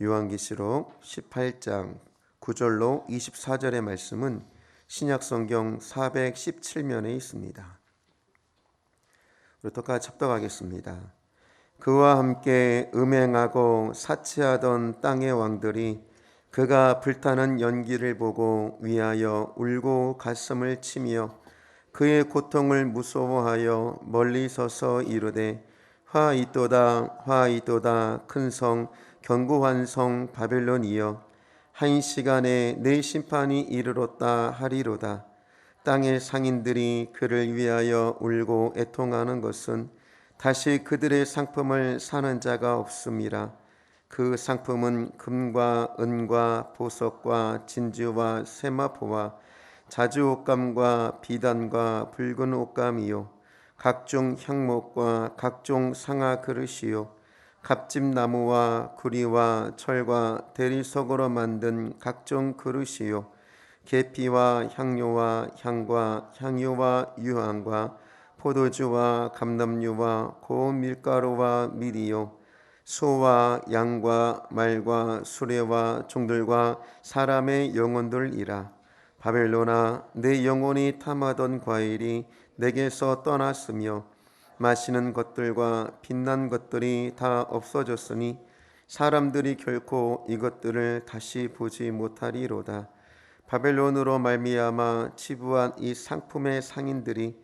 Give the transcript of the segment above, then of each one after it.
요한계시록 18장 9절로 24절의 말씀은 신약성경 417면에 있습니다. 우리 똑같이 합독하겠습니다. 그와 함께 음행하고 사치하던 땅의 왕들이 그가 불타는 연기를 보고 위하여 울고 가슴을 치며 그의 고통을 무서워하여 멀리 서서 이르되 화 있도다 화 있도다 큰 성 견고한 성 바벨론이여 한 시간에 내 심판이 이르렀다 하리로다. 땅의 상인들이 그를 위하여 울고 애통하는 것은 다시 그들의 상품을 사는 자가 없음이라. 그 상품은 금과 은과 보석과 진주와 세마포와 자주 옷감과 비단과 붉은 옷감이요 각종 향목과 각종 상아 그릇이요 갑집나무와 구리와 철과 대리석으로 만든 각종 그릇이요 계피와 향료와 향과 향유와 유황과 포도주와 감람유와 고운 밀가루와 밀이요 소와 양과 말과 수레와 종들과 사람의 영혼들이라. 바벨론아, 내 영혼이 탐하던 과일이 내게서 떠났으며 마시는 것들과 빛난 것들이 다 없어졌으니 사람들이 결코 이것들을 다시 보지 못하리로다. 바벨론으로 말미암아 치부한 이 상품의 상인들이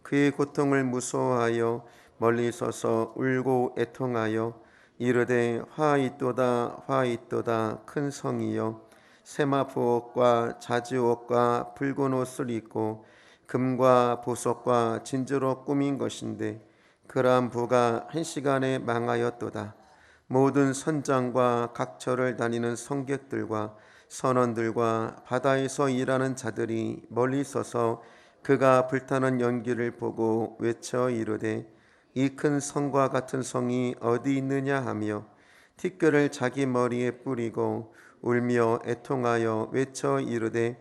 그의 고통을 무서워하여 멀리 서서 울고 애통하여 이르되 화 있도다 화 있도다 큰 성이여 세마포옷과 자주옷과 붉은 옷을 입고 금과 보석과 진주로 꾸민 것인데 그러한 부가 한 시간에 망하였도다. 모든 선장과 각처를 다니는 성객들과 선원들과 바다에서 일하는 자들이 멀리 서서 그가 불타는 연기를 보고 외쳐 이르되 이 큰 성과 같은 성이 어디 있느냐 하며 티끌을 자기 머리에 뿌리고 울며 애통하여 외쳐 이르되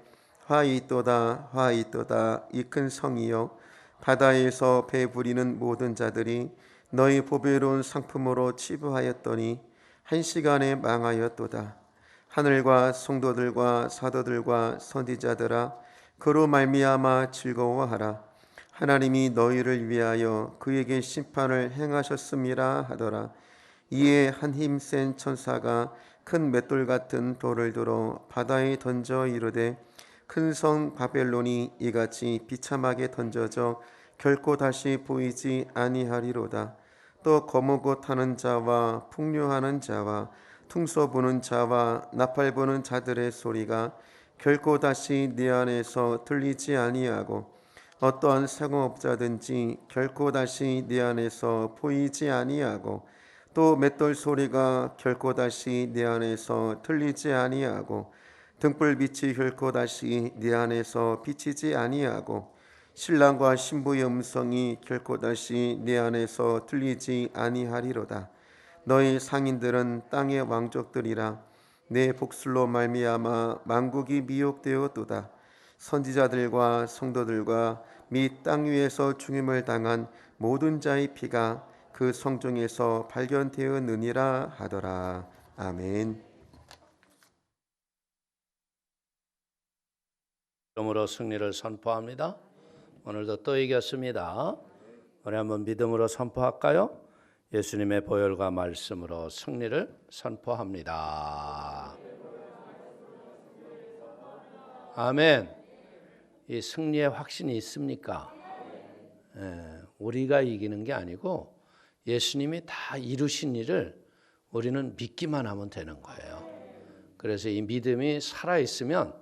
화 있도다 화 있도다 이 큰 성이여 바다에서 배 부리는 모든 자들이 너희 보배로운 상품으로 치부하였더니 한 시간에 망하였도다. 하늘과 성도들과 사도들과 선지자들아 그로 말미암아 즐거워하라. 하나님이 너희를 위하여 그에게 심판을 행하셨음이라 하더라. 이에 한 힘센 천사가 큰 맷돌 같은 돌을 들어 바다에 던져 이르되 큰 성 바벨론이 이같이 비참하게 던져져 결코 다시 보이지 아니하리로다. 또 거무고 타는 자와 풍류하는 자와 퉁소 부는 자와 나팔 부는 자들의 소리가 결코 다시 네 안에서 들리지 아니하고 어떠한 상업자든지 결코 다시 네 안에서 보이지 아니하고 또 맷돌 소리가 결코 다시 네 안에서 들리지 아니하고 등불빛이 결코 다시 네 안에서 비치지 아니하고 신랑과 신부의 음성이 결코 다시 네 안에서 들리지 아니하리로다. 너희 상인들은 땅의 왕족들이라. 내 복술로 말미암아 만국이 미혹되었도다. 선지자들과 성도들과 및 땅 위에서 죽임을 당한 모든 자의 피가 그 성중에서 발견되었느니라 하더라. 아멘. 믿음으로 승리를 선포합니다. 오늘도 또 이겼습니다. 우리 한번 믿음으로 선포할까요? 예수님의 보혈과 말씀으로 승리를 선포합니다. 아멘. 이 승리의 확신이 있습니까? 우리가 이기는 게 아니고 예수님이 다 이루신 일을 우리는 믿기만 하면 되는 거예요. 그래서 이 믿음이 살아있으면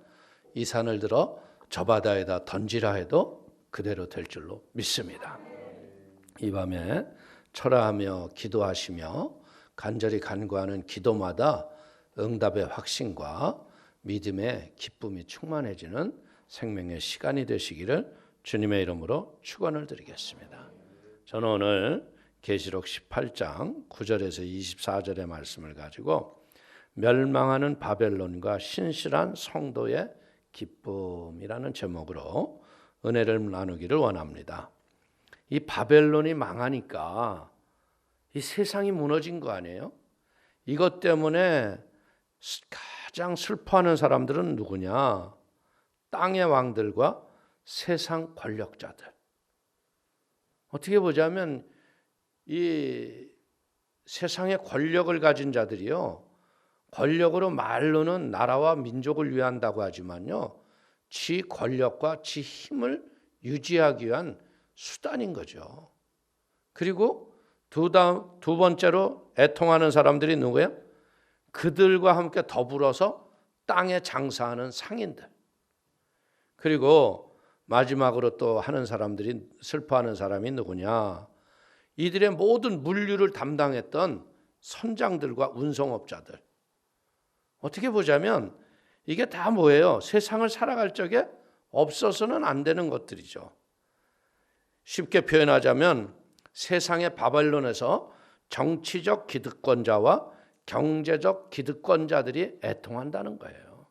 이 산을 들어 저 바다에다 던지라 해도 그대로 될 줄로 믿습니다. 이 밤에 철야하며 기도하시며 간절히 간구하는 기도마다 응답의 확신과 믿음의 기쁨이 충만해지는 생명의 시간이 되시기를 주님의 이름으로 축원을 드리겠습니다. 저는 오늘 계시록 18장 9절에서 24절의 말씀을 가지고 멸망하는 바벨론과 신실한 성도의 기쁨이라는 제목으로 은혜를 나누기를 원합니다. 이 바벨론이 망하니까 이 세상이 무너진 거 아니에요? 이것 때문에 가장 슬퍼하는 사람들은 누구냐? 땅의 왕들과 세상 권력자들. 어떻게 보자면 이 세상의 권력을 가진 자들이요, 권력으로 말로는 나라와 민족을 위한다고 하지만요, 지 권력과 지 힘을 유지하기 위한 수단인 거죠. 그리고 두 번째로 애통하는 사람들이 누구예요? 그들과 함께 더불어서 땅에 장사하는 상인들. 그리고 마지막으로 또 하는 사람들이, 슬퍼하는 사람이 누구냐? 이들의 모든 물류를 담당했던 선장들과 운송업자들. 어떻게 보자면 이게 다 뭐예요? 세상을 살아갈 적에 없어서는 안 되는 것들이죠. 쉽게 표현하자면 세상의 바벨론에서 정치적 기득권자와 경제적 기득권자들이 애통한다는 거예요.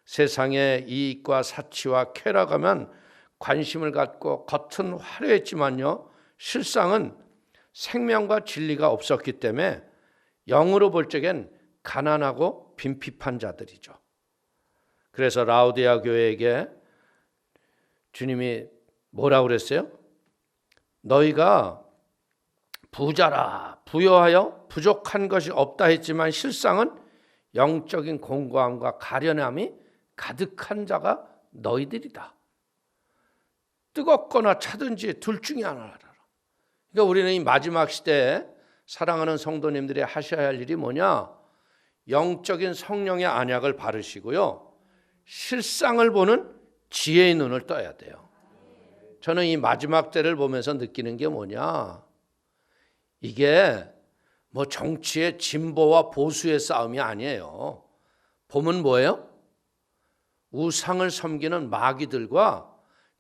세상의 이익과 사치와 쾌락하면 관심을 갖고 겉은 화려했지만요, 실상은 생명과 진리가 없었기 때문에 영으로 볼 적엔 가난하고 빈핍한 자들이죠. 그래서 라오디아 교회에게 주님이 뭐라고 그랬어요? 너희가 부자라, 부여하여 부족한 것이 없다 했지만 실상은 영적인 공고함과 가련함이 가득한 자가 너희들이다. 뜨겁거나 차든지 둘 중에 하나라. 그러니까 우리는 이 마지막 시대에 사랑하는 성도님들이 하셔야 할 일이 뭐냐? 영적인 성령의 안약을 바르시고요, 실상을 보는 지혜의 눈을 떠야 돼요. 저는 이 마지막 때를 보면서 느끼는 게 뭐냐? 이게 뭐 정치의 진보와 보수의 싸움이 아니에요. 보면 뭐예요? 우상을 섬기는 마귀들과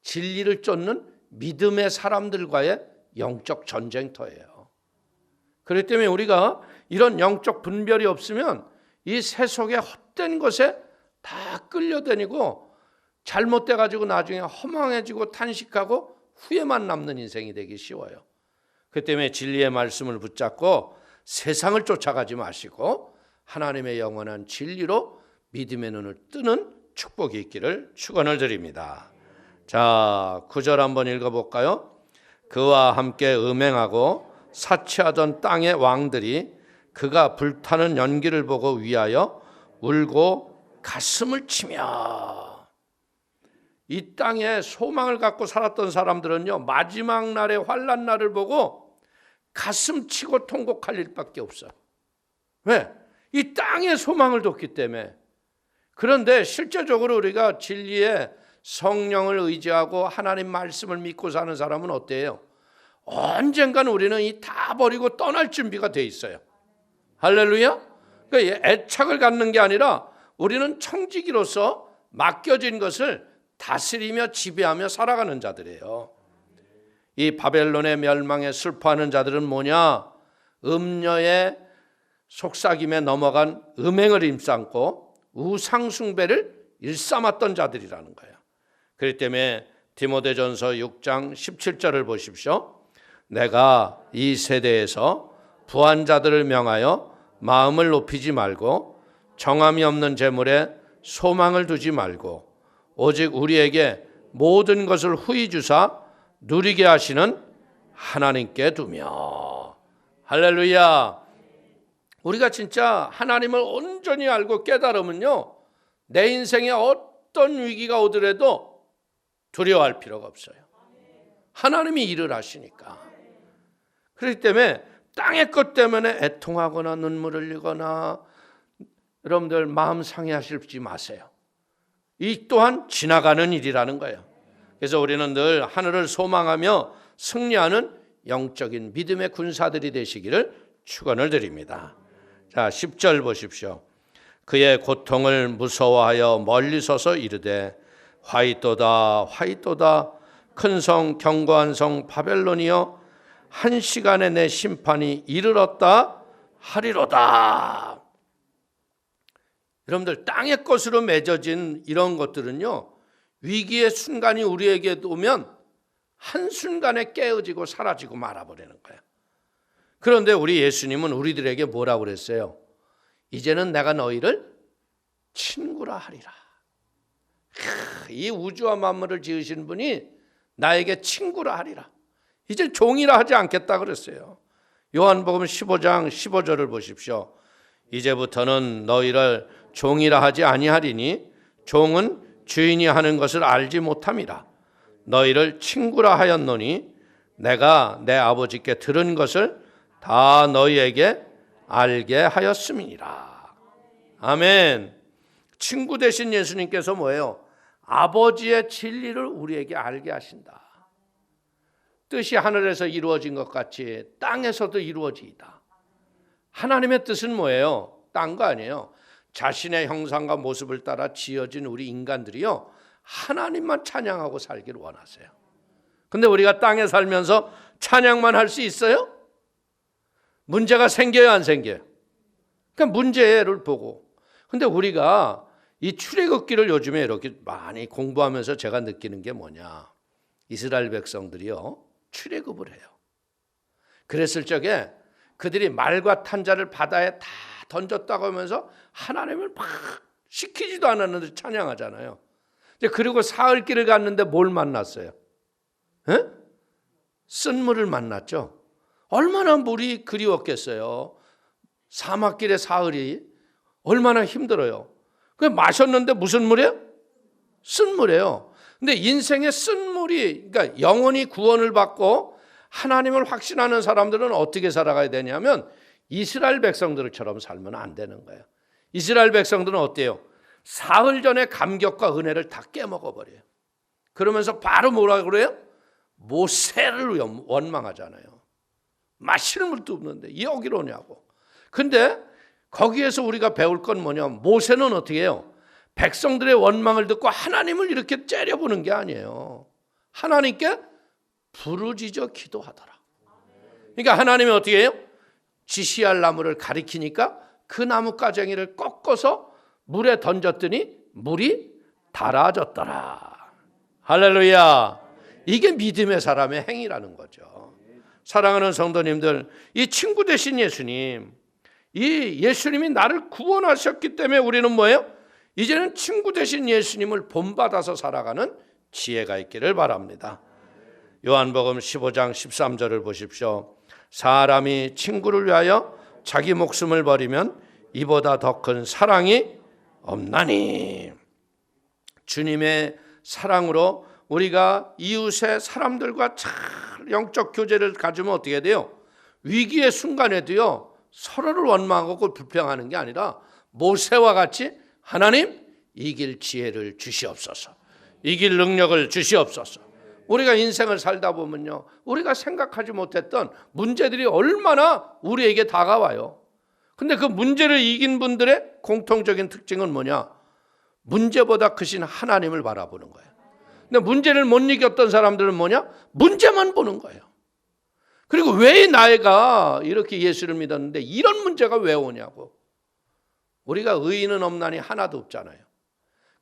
진리를 쫓는 믿음의 사람들과의 영적 전쟁터예요. 그렇기 때문에 우리가 이런 영적 분별이 없으면 이 세속의 헛된 것에 다 끌려다니고 잘못돼가지고 나중에 허망해지고 탄식하고 후회만 남는 인생이 되기 쉬워요. 그 때문에 진리의 말씀을 붙잡고 세상을 쫓아가지 마시고 하나님의 영원한 진리로 믿음의 눈을 뜨는 축복이 있기를 축원을 드립니다. 자, 9절 한번 읽어볼까요? 그와 함께 음행하고 사치하던 땅의 왕들이 그가 불타는 연기를 보고 위하여 울고 가슴을 치며. 이 땅에 소망을 갖고 살았던 사람들은요, 마지막 날의 환난 날을 보고 가슴 치고 통곡할 일밖에 없어요. 왜? 이 땅에 소망을 뒀기 때문에. 그런데 실제적으로 우리가 진리의 성령을 의지하고 하나님 말씀을 믿고 사는 사람은 어때요? 언젠가는 우리는 이 다 버리고 떠날 준비가 돼 있어요. 할렐루야. 그러니까 애착을 갖는 게 아니라 우리는 청지기로서 맡겨진 것을 다스리며 지배하며 살아가는 자들이에요. 이 바벨론의 멸망에 슬퍼하는 자들은 뭐냐? 음녀의 속삭임에 넘어간 음행을 일삼고 우상숭배를 일삼았던 자들이라는 거예요. 그렇기 때문에 디모데전서 6장 17절을 보십시오. 내가 이 세대에서 부한 자들을 명하여 마음을 높이지 말고 정함이 없는 재물에 소망을 두지 말고 오직 우리에게 모든 것을 후히 주사 누리게 하시는 하나님께 두며. 할렐루야. 우리가 진짜 하나님을 온전히 알고 깨달으면요, 내 인생에 어떤 위기가 오더라도 두려워할 필요가 없어요. 하나님이 일을 하시니까. 그렇기 때문에 땅의 것 때문에 애통하거나 눈물을 흘리거나 여러분들 마음 상해하시지 마세요. 이 또한 지나가는 일이라는 거예요. 그래서 우리는 늘 하늘을 소망하며 승리하는 영적인 믿음의 군사들이 되시기를 축원을 드립니다. 자, 10절 보십시오. 그의 고통을 무서워하여 멀리 서서 이르되 화이또다 화이또다 큰 성 견고한 성 바벨론이여 한 시간에 내 심판이 이르렀다 하리로다. 여러분들, 땅의 것으로 맺어진 이런 것들은요, 위기의 순간이 우리에게 오면 한순간에 깨어지고 사라지고 말아버리는 거예요. 그런데 우리 예수님은 우리들에게 뭐라고 그랬어요? 이제는 내가 너희를 친구라 하리라. 이 우주와 만물을 지으신 분이 나에게 친구라 하리라. 이제 종이라 하지 않겠다 그랬어요. 요한복음 15장 15절을 보십시오. 이제부터는 너희를 종이라 하지 아니하리니 종은 주인이 하는 것을 알지 못함이라. 너희를 친구라 하였노니 내가 내 아버지께 들은 것을 다 너희에게 알게 하였음이니라. 아멘. 친구 되신 예수님께서 뭐예요? 아버지의 진리를 우리에게 알게 하신다. 뜻이 하늘에서 이루어진 것 같이 땅에서도 이루어지이다. 하나님의 뜻은 뭐예요? 딴 거 아니에요. 자신의 형상과 모습을 따라 지어진 우리 인간들이요, 하나님만 찬양하고 살기를 원하세요. 근데 우리가 땅에 살면서 찬양만 할 수 있어요? 문제가 생겨요, 안 생겨요? 그러니까 문제를 보고. 근데 우리가 이 출애굽기를 요즘에 이렇게 많이 공부하면서 제가 느끼는 게 뭐냐, 이스라엘 백성들이요 출애굽을 해요. 그랬을 적에 그들이 말과 탄자를 바다에 다 던졌다고 하면서 하나님을 막 시키지도 않았는데 찬양하잖아요. 그리고 사흘길을 갔는데 뭘 만났어요? 에? 쓴물을 만났죠. 얼마나 물이 그리웠겠어요. 사막길의 사흘이 얼마나 힘들어요. 그 마셨는데 무슨 물이에요? 쓴물이에요. 근데 인생의 쓴물이, 그러니까 영원히 구원을 받고 하나님을 확신하는 사람들은 어떻게 살아가야 되냐면 이스라엘 백성들처럼 살면 안 되는 거예요. 이스라엘 백성들은 어때요? 사흘 전에 감격과 은혜를 다 깨먹어버려요. 그러면서 바로 뭐라 그래요? 모세를 원망하잖아요. 마실 물도 없는데 여기로 오냐고. 근데 거기에서 우리가 배울 건 뭐냐면, 모세는 어떻게 해요? 백성들의 원망을 듣고 하나님을 이렇게 째려보는 게 아니에요. 하나님께 부르짖어 기도하더라. 그러니까 하나님이 어떻게 해요? 지시할 나무를 가리키니까 그 나무 가쟁이를 꺾어서 물에 던졌더니 물이 달아졌더라. 할렐루야. 이게 믿음의 사람의 행위라는 거죠. 사랑하는 성도님들, 이 친구 되신 예수님, 이 예수님이 나를 구원하셨기 때문에 우리는 뭐예요? 이제는 친구 되신 예수님을 본받아서 살아가는 지혜가 있기를 바랍니다. 요한복음 15장 13절을 보십시오. 사람이 친구를 위하여 자기 목숨을 버리면 이보다 더 큰 사랑이 없나니. 주님의 사랑으로 우리가 이웃의 사람들과 잘 영적 교제를 가지면 어떻게 돼요? 위기의 순간에도요, 서로를 원망하고 불평하는 게 아니라 모세와 같이 하나님, 이길 지혜를 주시옵소서, 이길 능력을 주시옵소서. 우리가 인생을 살다 보면요, 우리가 생각하지 못했던 문제들이 얼마나 우리에게 다가와요. 근데 그 문제를 이긴 분들의 공통적인 특징은 뭐냐? 문제보다 크신 하나님을 바라보는 거예요. 근데 문제를 못 이겼던 사람들은 뭐냐? 문제만 보는 거예요. 그리고 왜 나이가 이렇게 예수를 믿었는데 이런 문제가 왜 오냐고. 우리가 의인은 없나니 하나도 없잖아요.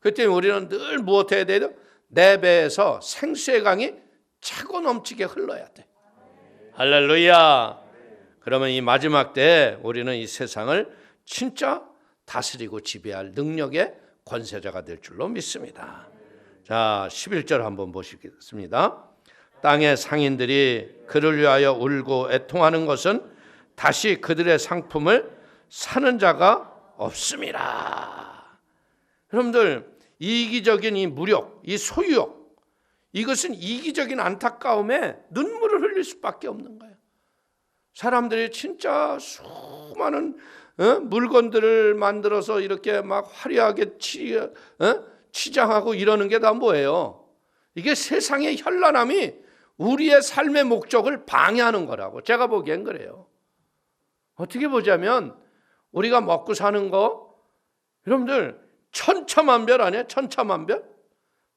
그때 우리는 늘 무엇해야 돼요? 내 배에서 생수의 강이 차고 넘치게 흘러야 돼. 할렐루야. 그러면 이 마지막 때에 우리는 이 세상을 진짜 다스리고 지배할 능력의 권세자가 될 줄로 믿습니다. 자, 11절 한번 보시겠습니다. 땅의 상인들이 그를 위하여 울고 애통하는 것은 다시 그들의 상품을 사는 자가 없음이라. 여러분들, 이기적인 이 무력, 이 소유욕, 이것은 이기적인 안타까움에 눈물을 흘릴 수밖에 없는 거예요. 사람들이 진짜 수많은 물건들을 만들어서 이렇게 막 화려하게 치장하고 이러는 게 다 뭐예요? 이게 세상의 현란함이 우리의 삶의 목적을 방해하는 거라고 제가 보기엔 그래요. 어떻게 보자면 우리가 먹고 사는 거, 여러분들 천차만별 아니에요? 천차만별?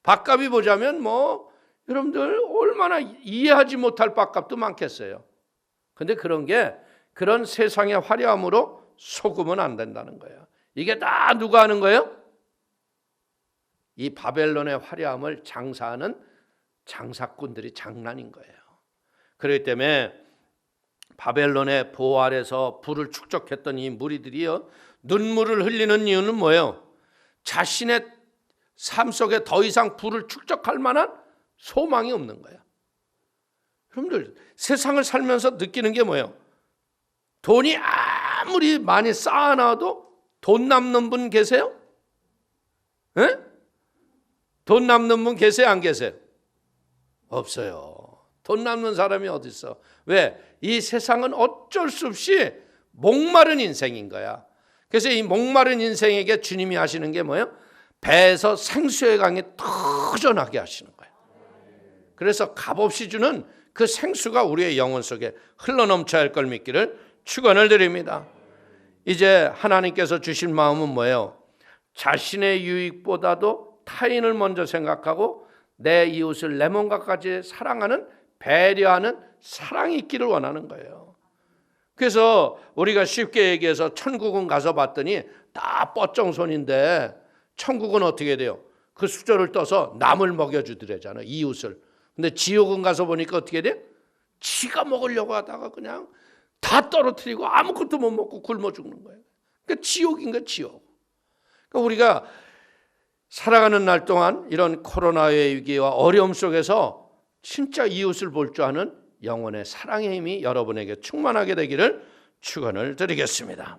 밥값이 보자면 뭐 여러분들 얼마나 이해하지 못할 밥값도 많겠어요. 근데 그런 세상의 화려함으로 속으면 안 된다는 거예요. 이게 다 누가 하는 거예요? 이 바벨론의 화려함을 장사하는 장사꾼들이 장난인 거예요. 그렇기 때문에 바벨론의 보호 아래서 불을 축적했던 이 무리들이요, 눈물을 흘리는 이유는 뭐예요? 자신의 삶 속에 더 이상 불을 축적할 만한 소망이 없는 거야. 여러분들, 세상을 살면서 느끼는 게 뭐예요? 돈이 아무리 많이 쌓아놔도 돈 남는 분 계세요? 에? 돈 남는 분 계세요? 안 계세요? 없어요. 돈 남는 사람이 어디 있어? 왜? 이 세상은 어쩔 수 없이 목마른 인생인 거야. 그래서 이 목마른 인생에게 주님이 하시는 게 뭐예요? 배에서 생수의 강이 터져나게 하시는 거예요. 그래서 값없이 주는 그 생수가 우리의 영혼 속에 흘러넘쳐야 할 걸 믿기를 축원을 드립니다. 이제 하나님께서 주신 마음은 뭐예요? 자신의 유익보다도 타인을 먼저 생각하고 내 이웃을 내 몸과까지 사랑하는, 배려하는 사랑이 있기를 원하는 거예요. 그래서 우리가 쉽게 얘기해서 천국은 가서 봤더니 다 뻗정손인데, 천국은 어떻게 돼요? 그 수저를 떠서 남을 먹여주더래잖아요, 이웃을. 근데 지옥은 가서 보니까 어떻게 돼? 지가 먹으려고 하다가 그냥 다 떨어뜨리고 아무것도 못 먹고 굶어 죽는 거예요. 그러니까 지옥인가, 지옥. 그러니까 우리가 살아가는 날 동안 이런 코로나의 위기와 어려움 속에서 진짜 이웃을 볼 줄 아는 영혼의 사랑의 힘이 여러분에게 충만하게 되기를 축원을 드리겠습니다.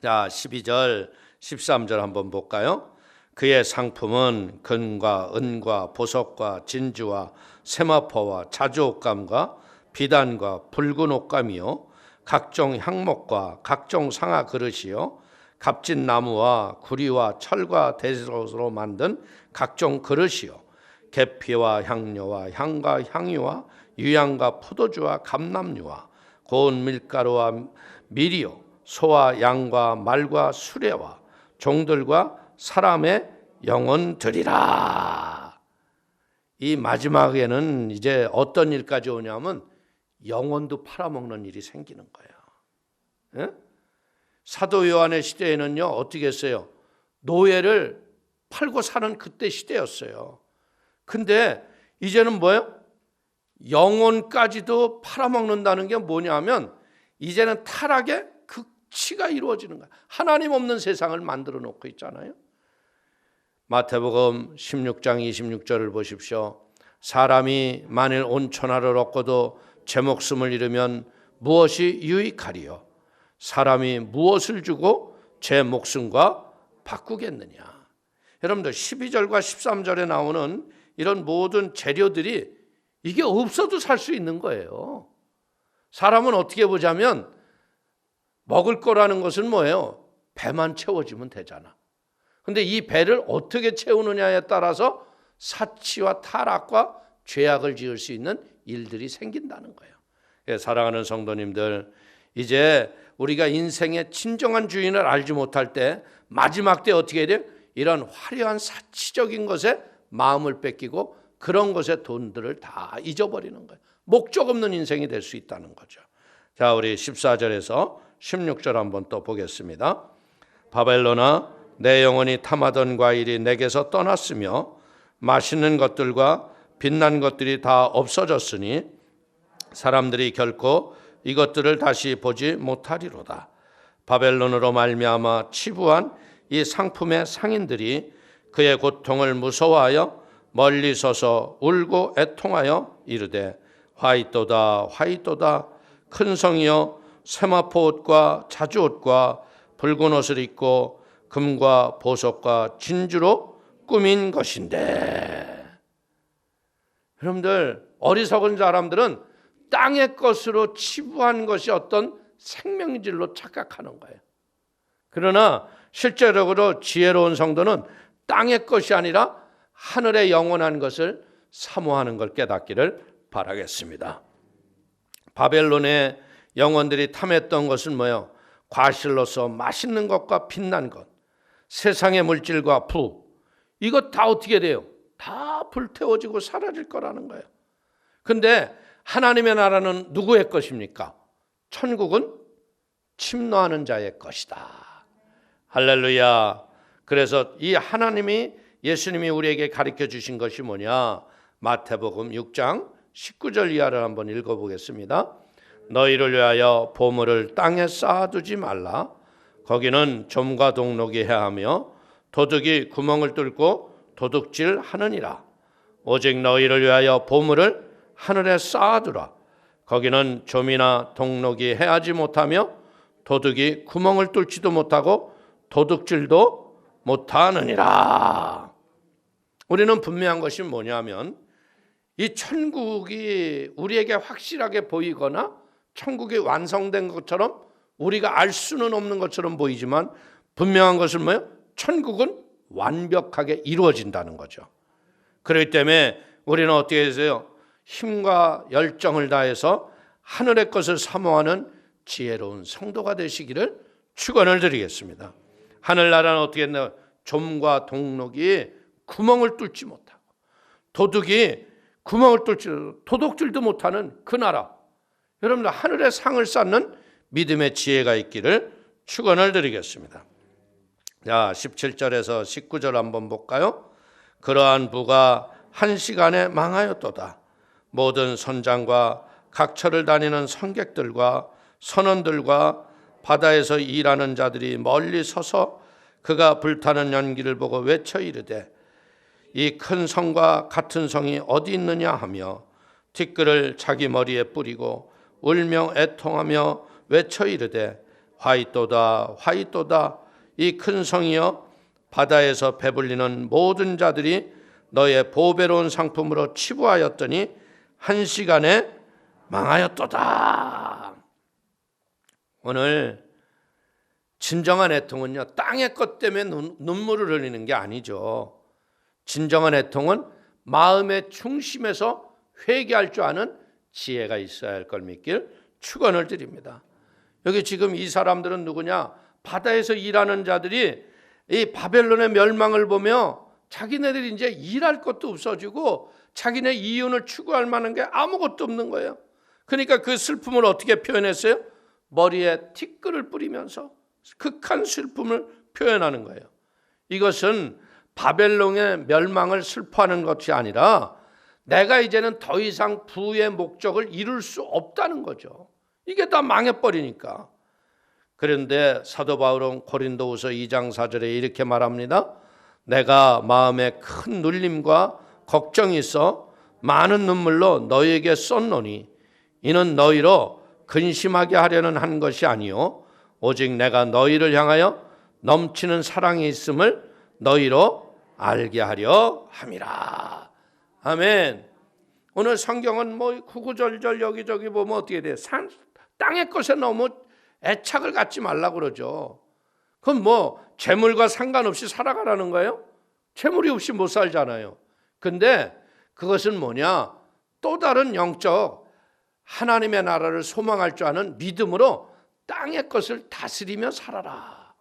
자, 12절 13절 한번 볼까요? 그의 상품은 금과 은과 보석과 진주와 세마포와 자주옷감과 비단과 붉은 옷감이요, 각종 향목과 각종 상아 그릇이요, 값진 나무와 구리와 철과 대소로 만든 각종 그릇이요, 계피와 향료와 향과 향유와 유향과 포도주와 감람유와 고운 밀가루와 밀이요, 소와 양과 말과 수레와 종들과 사람의 영혼들이라. 이 마지막에는 이제 어떤 일까지 오냐면 영혼도 팔아먹는 일이 생기는 거예요. 예? 사도 요한의 시대에는요, 어떻게 했어요? 노예를 팔고 사는 그때 시대였어요. 근데 이제는 뭐예요? 영혼까지도 팔아먹는다는 게 뭐냐면 이제는 타락의 극치가 이루어지는 거예요. 하나님 없는 세상을 만들어 놓고 있잖아요. 마태복음 16장 26절을 보십시오. 사람이 만일 온 천하를 얻고도 제 목숨을 잃으면 무엇이 유익하리요? 사람이 무엇을 주고 제 목숨과 바꾸겠느냐? 여러분들 12절과 13절에 나오는 이런 모든 재료들이 이게 없어도 살 수 있는 거예요. 사람은 어떻게 보자면 먹을 거라는 것은 뭐예요? 배만 채워지면 되잖아. 근데 이 배를 어떻게 채우느냐에 따라서 사치와 타락과 죄악을 지을 수 있는 일들이 생긴다는 거예요. 사랑하는 성도님들, 이제 우리가 인생의 진정한 주인을 알지 못할 때 마지막 때 어떻게 해야 돼요? 이런 화려한 사치적인 것에 마음을 뺏기고 그런 것에 돈들을 다 잊어버리는 거예요. 목적 없는 인생이 될 수 있다는 거죠. 자, 우리 14절에서 16절 한번 또 보겠습니다. 바벨론아, 내 영혼이 탐하던 과일이 내게서 떠났으며 맛있는 것들과 빛난 것들이 다 없어졌으니 사람들이 결코 이것들을 다시 보지 못하리로다. 바벨론으로 말미암아 치부한 이 상품의 상인들이 그의 고통을 무서워하여 멀리 서서 울고 애통하여 이르되 화이또다 화이또다, 큰 성이여 세마포 옷과 자주옷과 붉은 옷을 입고 금과 보석과 진주로 꾸민 것인데. 여러분들, 어리석은 사람들은 땅의 것으로 치부한 것이 어떤 생명질로 착각하는 거예요. 그러나 실제적으로 지혜로운 성도는 땅의 것이 아니라 하늘의 영원한 것을 사모하는 걸 깨닫기를 바라겠습니다. 바벨론의 영혼들이 탐했던 것은 뭐예요? 과실로서 맛있는 것과 빛난 것, 세상의 물질과 부, 이것 다 어떻게 돼요? 다 불태워지고 사라질 거라는 거예요. 근데 하나님의 나라는 누구의 것입니까? 천국은 침노하는 자의 것이다. 할렐루야. 그래서 이 하나님이, 예수님이 우리에게 가르쳐 주신 것이 뭐냐? 마태복음 6장 19절 이하를 한번 읽어보겠습니다. 너희를 위하여 보물을 땅에 쌓아두지 말라. 거기는 좀과 동록이 해하며 도둑이 구멍을 뚫고 도둑질 하느니라. 오직 너희를 위하여 보물을 하늘에 쌓아두라. 거기는 좀이나 동록이 해하지 못하며 도둑이 구멍을 뚫지도 못하고 도둑질도 못하느니라. 우리는 분명한 것이 뭐냐면 이 천국이 우리에게 확실하게 보이거나 천국이 완성된 것처럼 우리가 알 수는 없는 것처럼 보이지만 분명한 것은 뭐예요? 천국은 완벽하게 이루어진다는 거죠. 그렇기 때문에 우리는 어떻게 해서요? 힘과 열정을 다해서 하늘의 것을 사모하는 지혜로운 성도가 되시기를 축원을 드리겠습니다. 하늘나라는 어떻게 했나요? 좀과 동록이 구멍을 뚫지 못하고 도둑이 구멍을 뚫지 도둑질도 못하는 그 나라. 여러분들 하늘의 상을 쌓는 믿음의 지혜가 있기를 축원을 드리겠습니다. 자, 17절에서 19절 한번 볼까요? 그러한 부가 한 시간에 망하였도다. 모든 선장과 각처를 다니는 선객들과 선원들과 바다에서 일하는 자들이 멀리 서서 그가 불타는 연기를 보고 외쳐 이르되 이 큰 성과 같은 성이 어디 있느냐 하며 티끌을 자기 머리에 뿌리고 울며 애통하며 외쳐 이르되 화이또다 화이또다 이 큰 성이여 바다에서 배불리는 모든 자들이 너의 보배로운 상품으로 치부하였더니 한 시간에 망하였도다. 오늘 진정한 애통은요 땅의 것 때문에 눈물을 흘리는 게 아니죠. 진정한 애통은 마음의 중심에서 회개할 줄 아는 지혜가 있어야 할 걸 믿길 축원을 드립니다. 여기 지금 이 사람들은 누구냐? 바다에서 일하는 자들이 이 바벨론의 멸망을 보며 자기네들이 이제 일할 것도 없어지고 자기네 이윤을 추구할 만한 게 아무것도 없는 거예요. 그러니까 그 슬픔을 어떻게 표현했어요? 머리에 티끌을 뿌리면서 극한 슬픔을 표현하는 거예요. 이것은 바벨론의 멸망을 슬퍼하는 것이 아니라 내가 이제는 더 이상 부의 목적을 이룰 수 없다는 거죠. 이게 다 망해버리니까. 그런데 사도 바울은 고린도후서 2장 4절에 이렇게 말합니다. 내가 마음에 큰 눌림과 걱정이 있어 많은 눈물로 너희에게 썼노니 이는 너희로 근심하게 하려는 한 것이 아니요 오직 내가 너희를 향하여 넘치는 사랑이 있음을 너희로 알게 하려 함이라. 아멘. 오늘 성경은 뭐 구구절절 여기저기 보면 어떻게 돼요? 땅의 것에 너무 애착을 갖지 말라고 그러죠. 그럼 뭐 재물과 상관없이 살아가라는 거예요? 재물이 없이 못 살잖아요. 근데 그것은 뭐냐? 또 다른 영적 하나님의 나라를 소망할 줄 아는 믿음으로 땅의 것을 다스리며 살아라.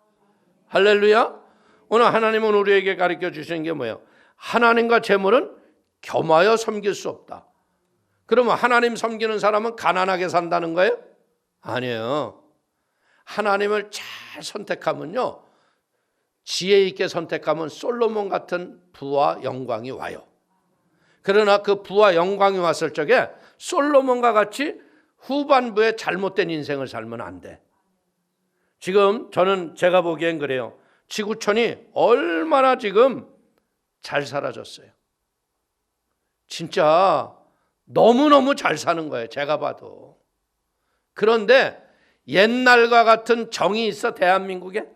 할렐루야. 오늘 하나님은 우리에게 가르쳐 주시는 게 뭐예요? 하나님과 재물은 겸하여 섬길 수 없다. 그러면 하나님 섬기는 사람은 가난하게 산다는 거예요? 아니에요. 하나님을 잘 선택하면요 지혜 있게 선택하면 솔로몬 같은 부와 영광이 와요. 그러나 그 부와 영광이 왔을 적에 솔로몬과 같이 후반부에 잘못된 인생을 살면 안 돼. 지금 저는 제가 보기엔 그래요. 지구촌이 얼마나 지금 잘 살아졌어요. 진짜 너무너무 잘 사는 거예요. 제가 봐도. 그런데 옛날과 같은 정이 있어 대한민국에?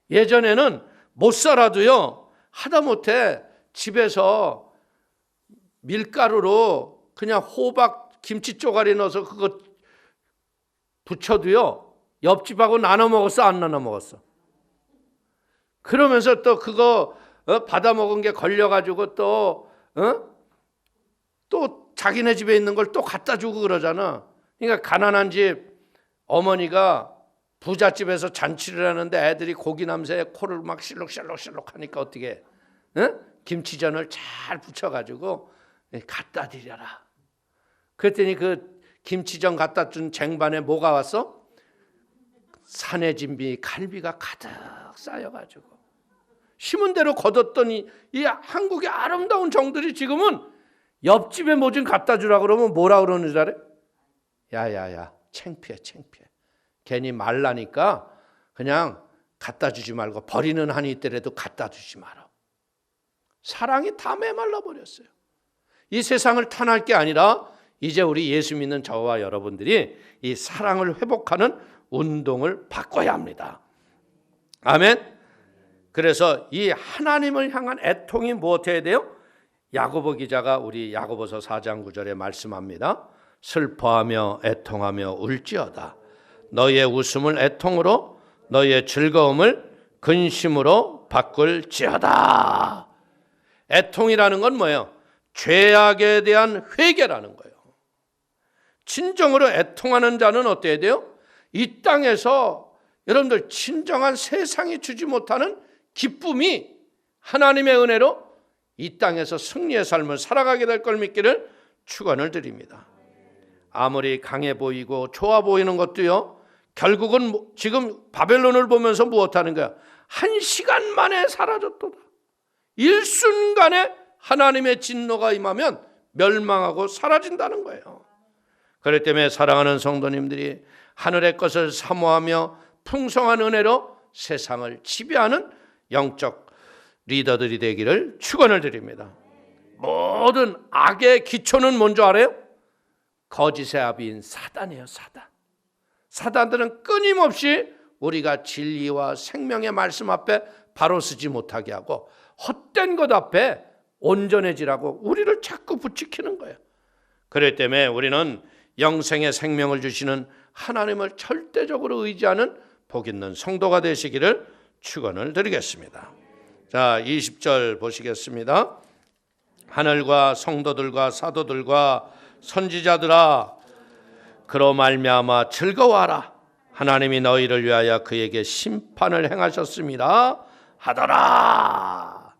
예전에는 못 살아도요 하다못해 집에서 밀가루로 그냥 호박 김치 쪼가리 넣어서 그거 부쳐도요 옆집하고 나눠 먹었어 안 나눠 먹었어? 그러면서 또 그거 받아 먹은 게 걸려가지고 또 자기네 집에 있는 걸 또 갖다 주고 그러잖아. 그러니까 가난한 집 어머니가 부잣집에서 잔치를 하는데 애들이 고기 냄새에 코를 막 실룩실룩실룩 하니까 어떻게 김치전을 잘 부쳐가지고 갖다 드려라. 그랬더니 그 김치전 갖다 준 쟁반에 뭐가 왔어? 산의 진비 갈비가 가득 쌓여가지고 심은 대로 거뒀더니 이 한국의 아름다운 정들이 지금은 옆집에 뭐 좀 갖다 주라 그러면 뭐라 그러는 줄 알아요? 야야야, 창피해. 괜히 말라니까 그냥 갖다 주지 말고, 버리는 한이 있더라도 갖다 주지 마라. 사랑이 다 메말라 버렸어요. 이 세상을 탓할 게 아니라 이제 우리 예수 믿는 저와 여러분들이 이 사랑을 회복하는 운동을 바꿔야 합니다. 아멘. 그래서 이 하나님을 향한 애통이 무엇해야 돼요? 야고보 기자가 우리 야고보서 4장 9절에 말씀합니다. 슬퍼하며 애통하며 울지어다. 너희의 웃음을 애통으로, 너희의 즐거움을 근심으로 바꿀지어다. 애통이라는 건 뭐예요? 죄악에 대한 회개라는 거예요. 진정으로 애통하는 자는 어때야 돼요? 이 땅에서 여러분들 진정한 세상이 주지 못하는 기쁨이 하나님의 은혜로 이 땅에서 승리의 삶을 살아가게 될 걸 믿기를 축원을 드립니다. 아무리 강해 보이고 좋아 보이는 것도요, 결국은 지금 바벨론을 보면서 무엇하는 거야? 한 시간 만에 사라졌도다. 일순간에 하나님의 진노가 임하면 멸망하고 사라진다는 거예요. 그렇기 때문에 사랑하는 성도님들이 하늘의 것을 사모하며 풍성한 은혜로 세상을 지배하는 영적 리더들이 되기를 축원을 드립니다. 모든 악의 기초는 뭔지 알아요? 거짓의 아비인 사단이에요. 사단들은 끊임없이 우리가 진리와 생명의 말씀 앞에 바로 서지 못하게 하고 헛된 것 앞에 온전해지라고 우리를 자꾸 부추기는 거예요. 그렇기 때문에 우리는 영생의 생명을 주시는 하나님을 절대적으로 의지하는 복 있는 성도가 되시기를 축원을 드리겠습니다. 자, 20절 보시겠습니다. 하늘과 성도들과 사도들과 선지자들아, 그로 말미암아 즐거워하라. 하나님이 너희를 위하여 그에게 심판을 행하셨습니다 하더라.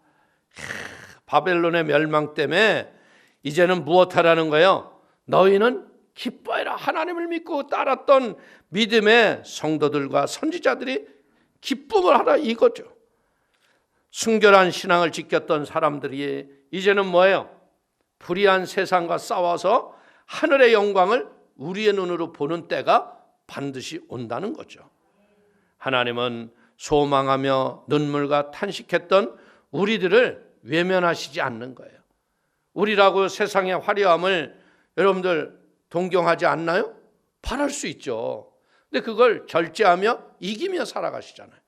바벨론의 멸망 때문에 이제는 무엇하라는 거예요? 너희는 기뻐해라. 하나님을 믿고 따랐던 믿음의 성도들과 선지자들이 기쁨을 하라, 이거죠. 순결한 신앙을 지켰던 사람들이 이제는 뭐예요? 불의한 세상과 싸워서 하늘의 영광을 우리의 눈으로 보는 때가 반드시 온다는 거죠. 하나님은 소망하며 눈물과 탄식했던 우리들을 외면하시지 않는 거예요. 우리라고 세상의 화려함을 여러분들 동경하지 않나요? 바랄 수 있죠. 근데 그걸 절제하며 이기며 살아가시잖아요.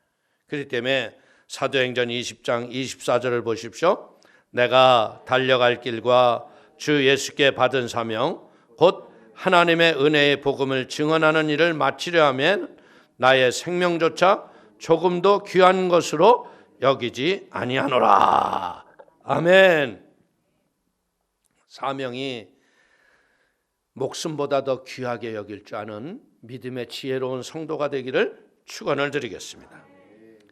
그렇기 때문에 사도행전 20장 24절을 보십시오. 내가 달려갈 길과 주 예수께 받은 사명 곧 하나님의 은혜의 복음을 증언하는 일을 마치려 하면 나의 생명조차 조금도 귀한 것으로 여기지 아니하노라. 아멘. 사명이 목숨보다 더 귀하게 여길 줄 아는 믿음의 지혜로운 성도가 되기를 축원을 드리겠습니다.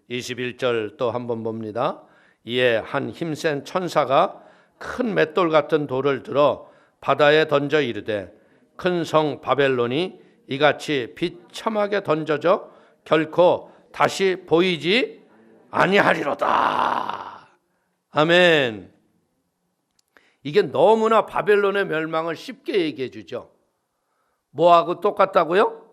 21절 또 한번 봅니다. 이에 한 힘센 천사가 큰 맷돌 같은 돌을 들어 바다에 던져 이르되 큰 성 바벨론이 이같이 비참하게 던져져 결코 다시 보이지 아니하리로다. 아멘. 이게 너무나 바벨론의 멸망을 쉽게 얘기해 주죠. 뭐하고 똑같다고요?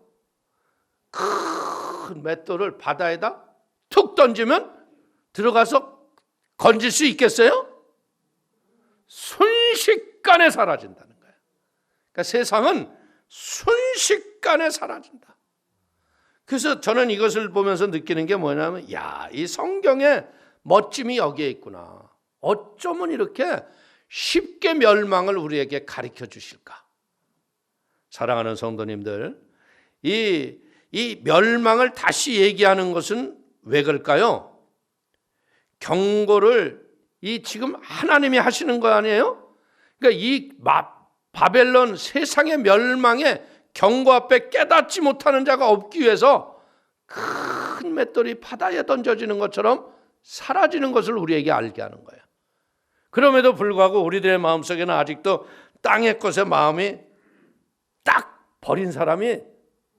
큰 맷돌을 바다에다 툭 던지면 들어가서 건질 수 있겠어요? 순식간에 사라진다는 거예요. 그러니까 세상은 순식간에 사라진다. 그래서 저는 이것을 보면서 느끼는 게 뭐냐면, 야, 이 성경의 멋짐이 여기에 있구나. 어쩌면 이렇게 쉽게 멸망을 우리에게 가르쳐 주실까? 사랑하는 성도님들, 이 멸망을 다시 얘기하는 것은 왜 그럴까요? 경고를 지금 하나님이 하시는 거 아니에요? 그러니까 이 바벨론 세상의 멸망에 경고 앞에 깨닫지 못하는 자가 없기 위해서 큰 맷돌이 바다에 던져지는 것처럼 사라지는 것을 우리에게 알게 하는 거예요. 그럼에도 불구하고 우리들의 마음속에는 아직도 땅의 것에 마음이 딱 버린 사람이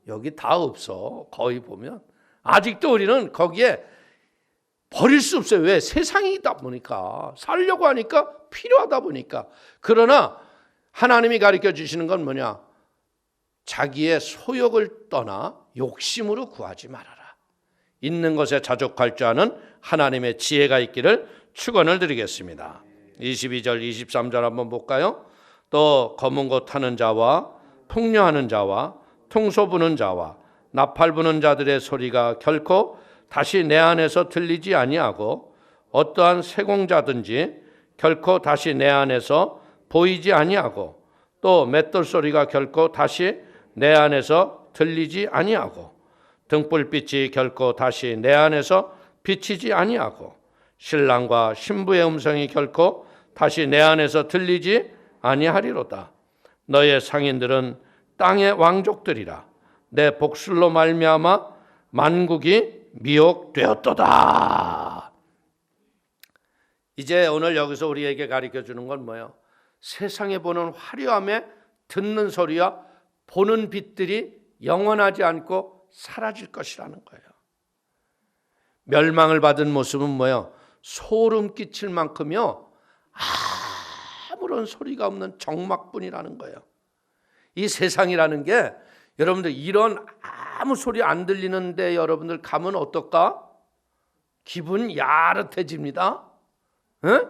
여기 다 없어. 거의 보면 아직도 우리는 거기에 버릴 수 없어요. 왜? 세상이다 보니까, 살려고 하니까, 필요하다 보니까. 그러나 하나님이 가르쳐 주시는 건 뭐냐? 자기의 소욕을 떠나 욕심으로 구하지 말아라. 있는 것에 자족할 줄 아는 하나님의 지혜가 있기를 축원을 드리겠습니다. 22절 23절 한번 볼까요? 또 검은 것 타는 자와 풍녀하는 자와 통소 부는 자와 나팔 부는 자들의 소리가 결코 다시 내 안에서 들리지 아니하고 어떠한 세공자든지 결코 다시 내 안에서 보이지 아니하고 또 맷돌 소리가 결코 다시 내 안에서 들리지 아니하고 등불빛이 결코 다시 내 안에서 비치지 아니하고 신랑과 신부의 음성이 결코 다시 내 안에서 들리지 아니하리로다. 너의 상인들은 땅의 왕족들이라. 내 복술로 말미암아 만국이 미혹되었도다. 이제 오늘 여기서 우리에게 가르쳐주는 건 뭐예요? 세상에 보는 화려함에 듣는 소리와 보는 빛들이 영원하지 않고 사라질 것이라는 거예요. 멸망을 받은 모습은 뭐예요? 소름 끼칠 만큼요 아무런 소리가 없는 정막뿐이라는 거예요. 이 세상이라는 게 여러분들 이런 아무 소리 안 들리는데 여러분들 가면 어떨까? 기분 야릇해집니다. 에?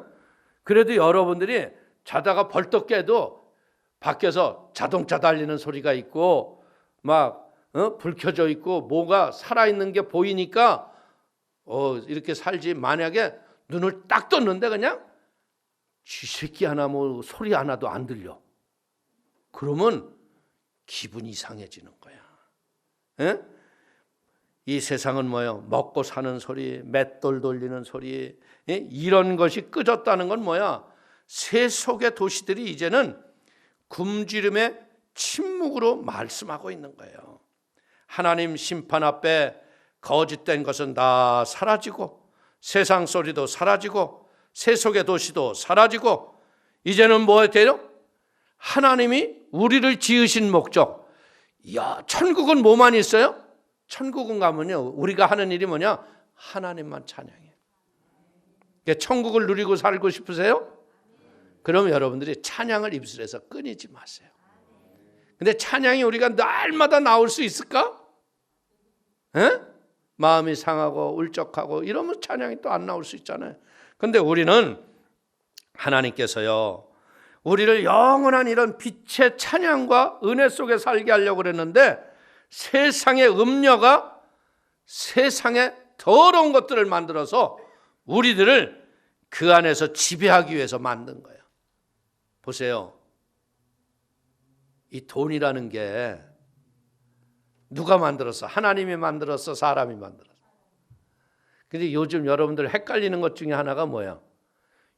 그래도 여러분들이 자다가 벌떡 깨도 밖에서 자동차 달리는 소리가 있고 막 불 켜져 있고 뭐가 살아있는 게 보이니까 이렇게 살지. 만약에 눈을 딱 떴는데 그냥 쥐새끼 하나 뭐 소리 하나도 안 들려. 그러면 기분이 이상해지는 거야. 에? 이 세상은 뭐예요? 먹고 사는 소리, 맷돌 돌리는 소리, 이런 것이 꺼졌다는 건 뭐야? 세속의 도시들이 이제는 굶주림의 침묵으로 말씀하고 있는 거예요. 하나님 심판 앞에 거짓된 것은 다 사라지고 세상 소리도 사라지고 세속의 도시도 사라지고 이제는 뭐에 돼요? 하나님이 우리를 지으신 목적. 야, 천국은 뭐만 있어요? 천국은 가면요 우리가 하는 일이 뭐냐? 하나님만 찬양해. 천국을 누리고 살고 싶으세요? 그럼 여러분들이 찬양을 입술에서 끊이지 마세요. 근데 찬양이 우리가 날마다 나올 수 있을까? 에? 마음이 상하고 울적하고 이러면 찬양이 또 안 나올 수 있잖아요. 근데 우리는 하나님께서요 우리를 영원한 이런 빛의 찬양과 은혜 속에 살게 하려고 그랬는데 세상의 음녀가 세상의 더러운 것들을 만들어서 우리들을 그 안에서 지배하기 위해서 만든 거예요. 보세요. 이 돈이라는 게 누가 만들었어? 하나님이 만들었어? 사람이 만들었어? 근데 요즘 여러분들 헷갈리는 것 중에 하나가 뭐야?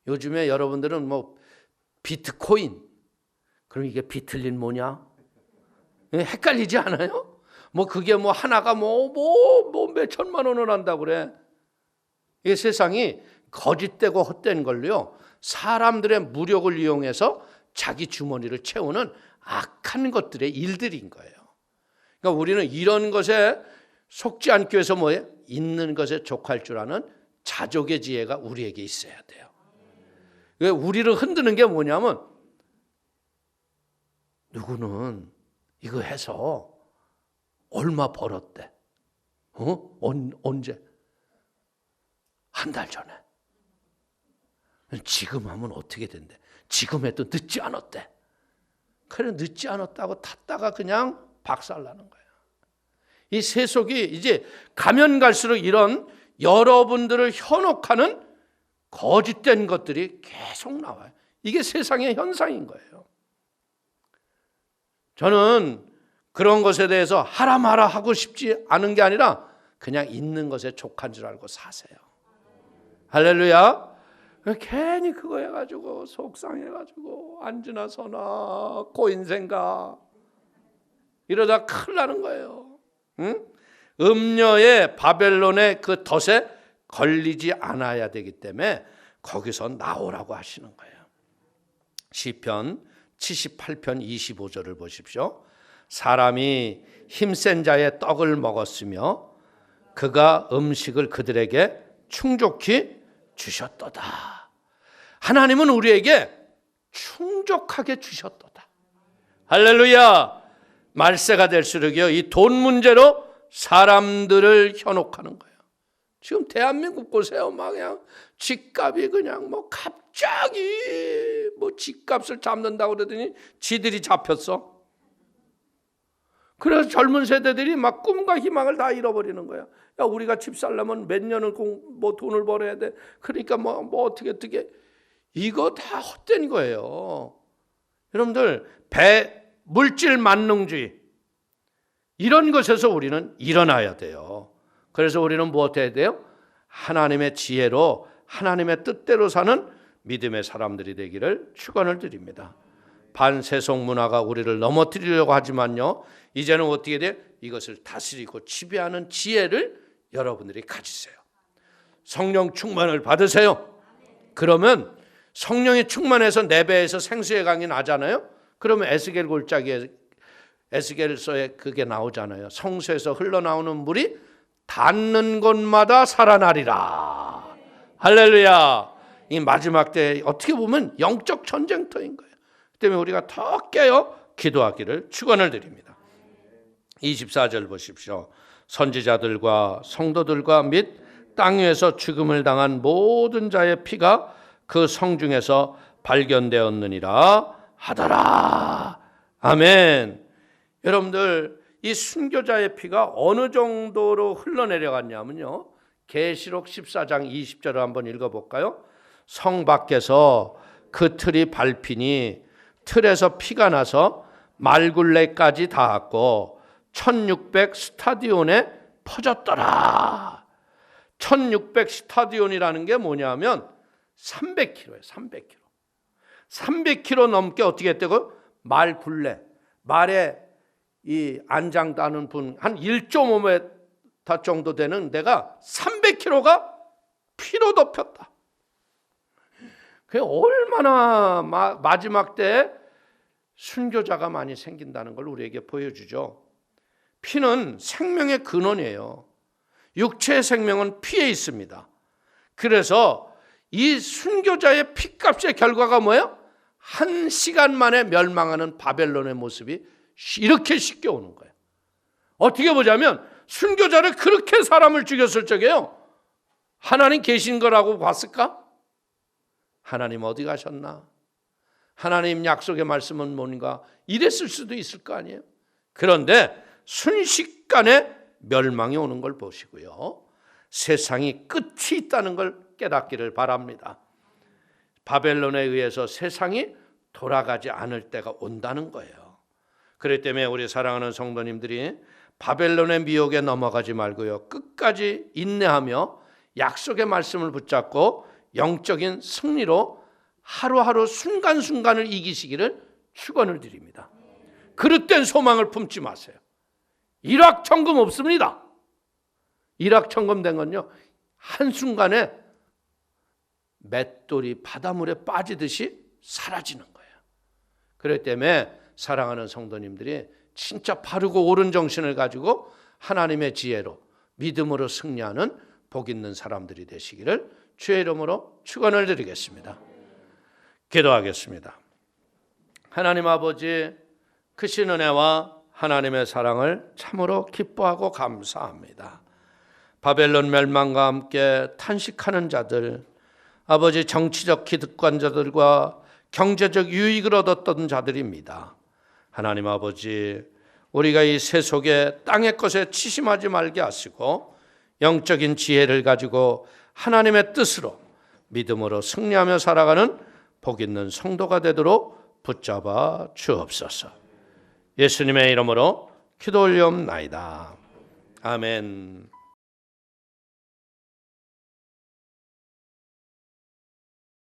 요즘에 여러분들은 뭐 비트코인, 그럼 이게 비틀린 뭐냐? 헷갈리지 않아요? 뭐 그게 뭐 하나가 뭐 몇천만 원을 한다고 그래. 이 세상이 거짓되고 헛된 걸로요 사람들의 무력을 이용해서 자기 주머니를 채우는 악한 것들의 일들인 거예요. 그러니까 우리는 이런 것에 속지 않기 위해서 뭐예요? 있는 것에 족할 줄 아는 자족의 지혜가 우리에게 있어야 돼요. 우리를 흔드는 게 뭐냐면 누구는 이거 해서 얼마 벌었대. 언제? 한 달 전에. 지금 하면 어떻게 된대? 지금 해도 늦지 않았대. 그래 늦지 않았다고 탔다가 그냥 박살나는 거예요. 이 세속이 이제 가면 갈수록 이런 여러분들을 현혹하는 거짓된 것들이 계속 나와요. 이게 세상의 현상인 거예요. 저는 그런 것에 대해서 하라 마라 하고 싶지 않은 게 아니라 그냥 있는 것에 족한 줄 알고 사세요. 할렐루야. 괜히 그거 해가지고 속상해가지고 앉으나 서나 고인생각 이러다 큰일 나는 거예요. 응? 음녀의 바벨론의 그 덫에 걸리지 않아야 되기 때문에 거기서 나오라고 하시는 거예요. 시편 78편 25절을 보십시오. 사람이 힘센 자의 떡을 먹었으며 그가 음식을 그들에게 충족히 주셨도다. 하나님은 우리에게 충족하게 주셨도다. 할렐루야. 말세가 될수록요, 이 돈 문제로 사람들을 현혹하는 거예요. 지금 대한민국 보세요. 막 그냥 집값이 그냥 뭐 갑자기 뭐 집값을 잡는다고 그러더니 지들이 잡혔어. 그래서 젊은 세대들이 막 꿈과 희망을 다 잃어버리는 거야. 야, 우리가 집 살려면 몇 년을 뭐 돈을 벌어야 돼. 그러니까 뭐 어떻게 이거 다 헛된 거예요. 여러분들, 물질 만능주의 이런 것에서 우리는 일어나야 돼요. 그래서 우리는 무엇 해야 돼요? 하나님의 지혜로 하나님의 뜻대로 사는 믿음의 사람들이 되기를 축원을 드립니다. 반세속 문화가 우리를 넘어뜨리려고 하지만요, 이제는 어떻게 돼? 이것을 다스리고 지배하는 지혜를 여러분들이 가지세요. 성령 충만을 받으세요. 그러면 성령이 충만해서 내 배에서 생수의 강이 나잖아요. 그러면 에스겔 골짜기에, 에스겔서에 그게 나오잖아요. 성소에서 흘러나오는 물이 닿는 곳마다 살아나리라. 할렐루야. 이 마지막 때 어떻게 보면 영적 전쟁터인 거예요. 그 때문에 우리가 더 깨어 기도하기를 축원을 드립니다. 24절 보십시오. 선지자들과 성도들과 및 땅 위에서 죽음을 당한 모든 자의 피가 그 성중에서 발견되었느니라 하더라. 아멘. 여러분들, 이 순교자의 피가 어느 정도로 흘러내려갔냐면요, 계시록 14장 20절을 한번 읽어볼까요? 성 밖에서 그 틀이 밟히니 틀에서 피가 나서 말굴레까지 닿았고 1600 스타디온에 퍼졌더라. 1600 스타디온이라는 게 뭐냐면 300km예요. 300km. 300km 넘게 어떻게 했다고? 말굴레, 말에 이 안장 따는 분 한 1.5m 정도 되는 데가 300km가 피로 덮였다. 그게 얼마나 마지막 때 순교자가 많이 생긴다는 걸 우리에게 보여주죠. 피는 생명의 근원이에요. 육체의 생명은 피에 있습니다. 그래서 이 순교자의 피값의 결과가 뭐예요? 1시간 만에 멸망하는 바벨론의 모습이 이렇게 쉽게 오는 거예요. 어떻게 보자면 순교자를 그렇게 사람을 죽였을 적에요, 하나님 계신 거라고 봤을까? 하나님 어디 가셨나? 하나님 약속의 말씀은 뭔가? 이랬을 수도 있을 거 아니에요. 그런데 순식간에 멸망이 오는 걸 보시고요, 세상이 끝이 있다는 걸 깨닫기를 바랍니다. 바벨론에 의해서 세상이 돌아가지 않을 때가 온다는 거예요. 그렇기 때문에 우리 사랑하는 성도님들이 바벨론의 미혹에 넘어가지 말고요, 끝까지 인내하며 약속의 말씀을 붙잡고 영적인 승리로 하루하루 순간순간을 이기시기를 축원을 드립니다. 그릇된 소망을 품지 마세요. 일확천금 없습니다. 일확천금 된 건요, 한순간에 맷돌이 바닷물에 빠지듯이 사라지는 거예요. 그렇기 때문에 사랑하는 성도님들이 진짜 바르고 옳은 정신을 가지고 하나님의 지혜로 믿음으로 승리하는 복 있는 사람들이 되시기를 주의 이름으로 축원을 드리겠습니다. 기도하겠습니다. 하나님 아버지, 크신 은혜와 하나님의 사랑을 참으로 기뻐하고 감사합니다. 바벨론 멸망과 함께 탄식하는 자들, 아버지 정치적 기득권자들과 경제적 유익을 얻었던 자들입니다. 하나님 아버지, 우리가 이 세속의 땅의 것에 치심하지 말게 하시고 영적인 지혜를 가지고 하나님의 뜻으로 믿음으로 승리하며 살아가는 복 있는 성도가 되도록 붙잡아 주옵소서. 예수님의 이름으로 기도 올리옵나이다. 아멘.